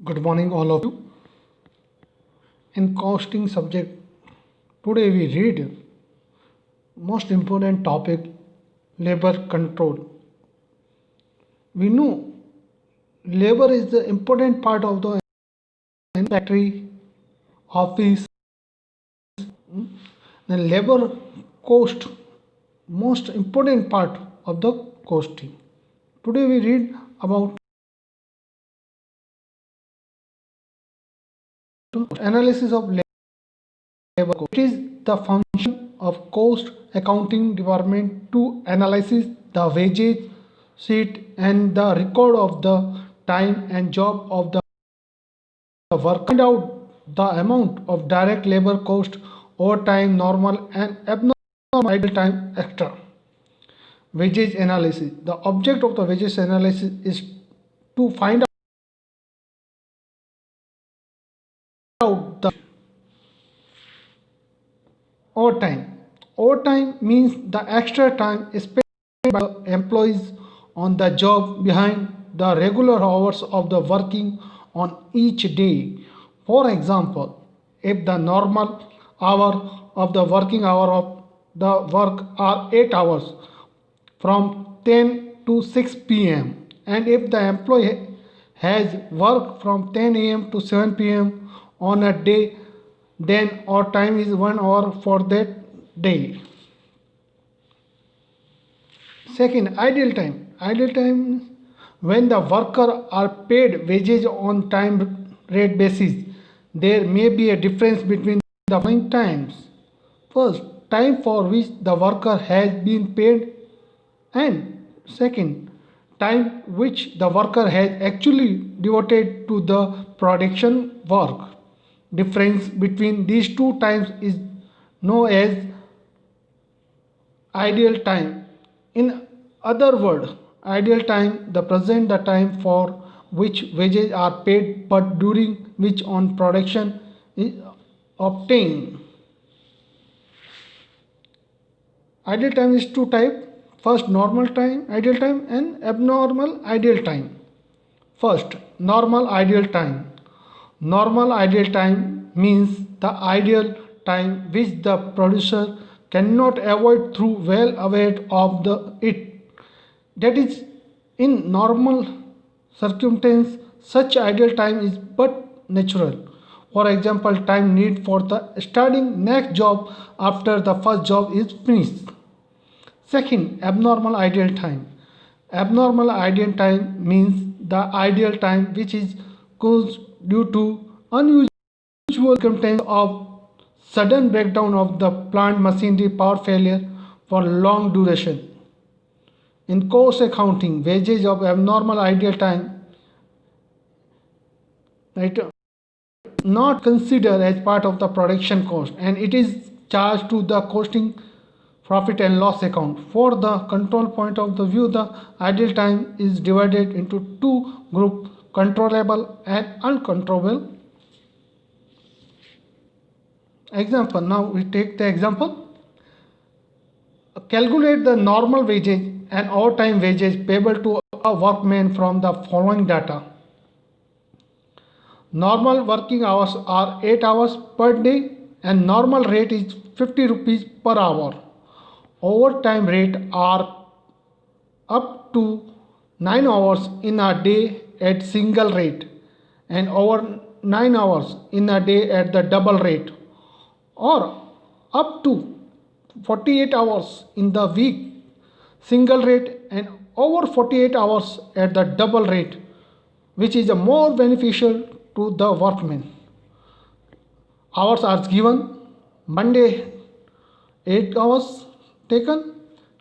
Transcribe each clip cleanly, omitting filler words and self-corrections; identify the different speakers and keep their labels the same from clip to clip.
Speaker 1: Good morning, all of you. In costing subject, today we read most important topic labor control. We know labor is the important part of the factory, office, and labor cost most important part of the costing. Today we read about analysis of labor cost. It is the function of cost accounting department to analyze the wages sheet and the record of the time and job of the work. Find out the amount of direct labor cost, overtime, normal and abnormal idle time extra. Wages analysis. The object of the wages analysis is to find out the overtime. Overtime means the extra time spent by the employees on the job behind the regular hours of the working on each day. For example, if the normal hour of the working hour of the work are 8 hours from 10 to 6 p.m. and if the employee has work from 10 a.m. to 7 p.m. on a day, then our time is 1 hour for that day. Second, idle time. Idle time when the worker are paid wages on time rate basis. There may be a difference between the following times. First, time for which the worker has been paid, and second, time which the worker has actually devoted to the production work. Difference between these two times is known as ideal time. In other words, ideal time the present the time for which wages are paid but during which on production is obtained. Ideal time is two type. First, normal time ideal time and abnormal ideal time. First, normal ideal time. Normal ideal time means the ideal time which the producer cannot avoid through well aware of it. That is, in normal circumstance, such ideal time is but natural. For example, time need for the starting next job after the first job is finished. Second, abnormal ideal time. Abnormal ideal time means the ideal time which is caused due to unusual circumstance of sudden breakdown of the plant machinery power failure for long duration. In cost accounting, wages of abnormal ideal time, right, not considered as part of the production cost and it is charged to the costing profit and loss account. For the control point of the view, the ideal time is divided into two groups, controllable and uncontrollable. Example, now we take the example. Calculate the normal wages and overtime wages payable to a workman from the following data. Normal working hours are 8 hours per day and normal rate is 50 rupees per hour. Overtime rate are up to 9 hours in a day at single rate and over 9 hours in a day at the double rate, or up to 48 hours in the week single rate and over 48 hours at the double rate, which is a more beneficial to the workman. Hours are given: Monday 8 hours taken,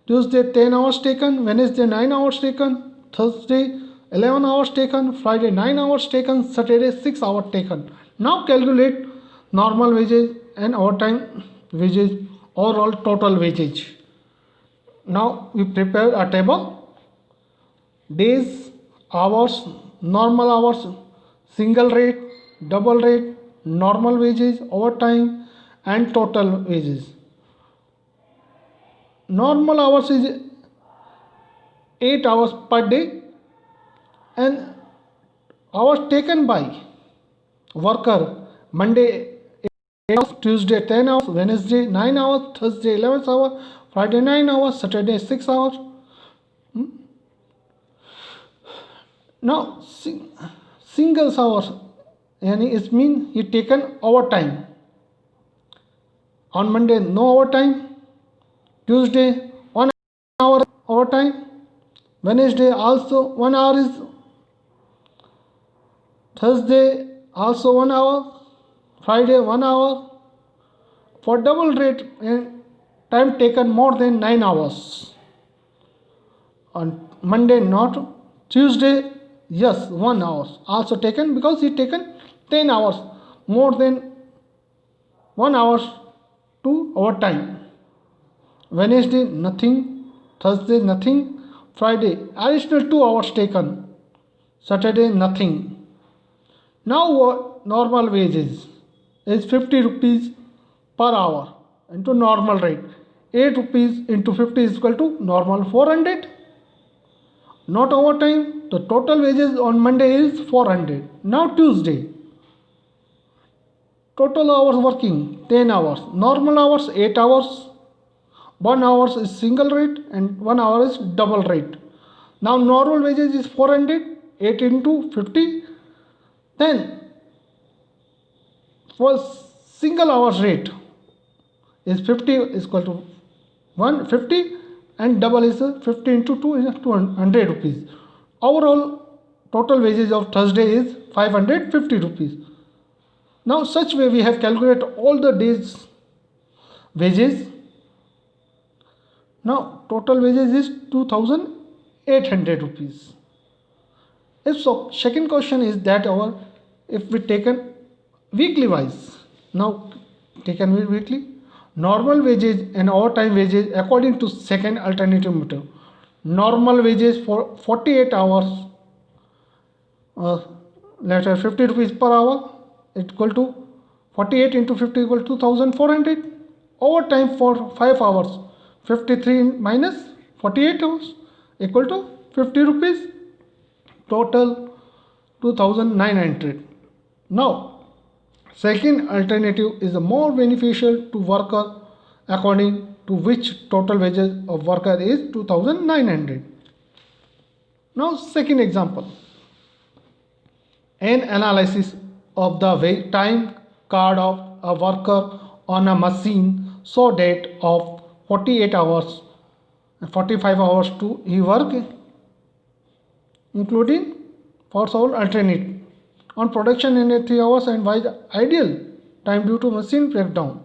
Speaker 1: Tuesday 10 hours taken, Wednesday 9 hours taken, Thursday 11 hours taken, Friday 9 hours taken, Saturday 6 hours taken. Now calculate normal wages and overtime wages, overall total wages. Now we prepare a table: days, hours, normal hours, single rate, double rate, normal wages, overtime and total wages. Normal hours is 8 hours per day and hours taken by worker Monday 8 hours, Tuesday 10 hours, Wednesday 9 hours, Thursday 11 hours, Friday 9 hours, Saturday 6 hours. Now single hours, yani it means he taken overtime. On Monday no overtime, Tuesday 1 hour overtime, Wednesday also 1 hour is, Thursday also 1 hour, Friday 1 hour. For double rate and time taken more than 9 hours. On Monday not, Tuesday yes 1 hour also taken because he taken 10 hours more than 1 hour to overtime. Wednesday nothing, Thursday nothing, Friday additional 2 hours taken, Saturday nothing. Now what normal wages is 50 rupees per hour into normal rate. 8 rupees into 50 is equal to normal 400. Not overtime. The total wages on Monday is 400. Now Tuesday. Total hours working 10 hours. Normal hours 8 hours. 1 hour is single rate and 1 hour is double rate. Now normal wages is 400. 8 into 50. Then for single hours rate is 50 is equal to 150 and double is 50 into 2 is 200 rupees. Overall total wages of Thursday is 550 rupees. Now such way we have calculated all the days wages. Now total wages is 2800 rupees. If so, second question is that our if we taken weekly wise, now taken weekly, normal wages and overtime wages according to second alternative method. Normal wages for 48 hours, let's say 50 rupees per hour equal to 48 into 50 equal to 2400. Overtime for 5 hours, 53 minus 48 hours equal to 50 rupees. Total 2900. Now second alternative is more beneficial to worker according to which total wages of worker is 2900. Now second example, an analysis of the time card of a worker on a machine so that of 48 hours 45 hours to he work including for all alternate on production in 3 hours and by the ideal time due to machine breakdown.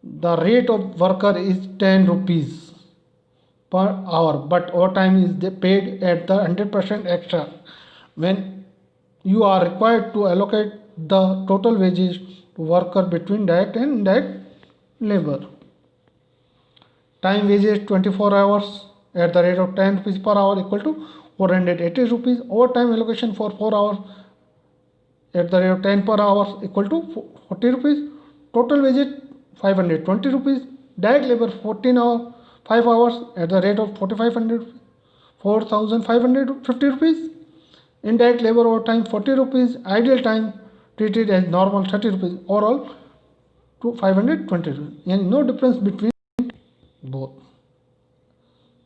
Speaker 1: The rate of worker is 10 rupees per hour, but overtime is paid at the 100% extra. When you are required to allocate the total wages to worker between direct and indirect labor. Time wages 24 hours at the rate of 10 rupees per hour equal to 480 rupees. Overtime allocation for 4 hours at the rate of 10 per hour equal to 40 rupees. Total wages 520 rupees. Direct labor 14 hours 5 hours at the rate of 4550 rupees. Indirect labor overtime 40 rupees. Ideal time treated as normal 30 rupees. Overall to 520 rupees. And no difference between both.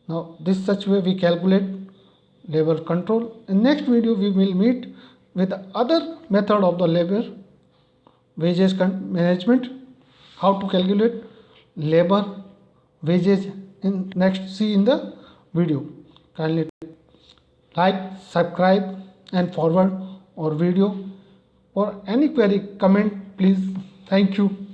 Speaker 1: Now this such way we calculate labor control. In next video we will meet with other method of the labor wages management, how to calculate labor wages in next see in the video. Kindly like, subscribe and forward our video. For any query comment please. Thank you.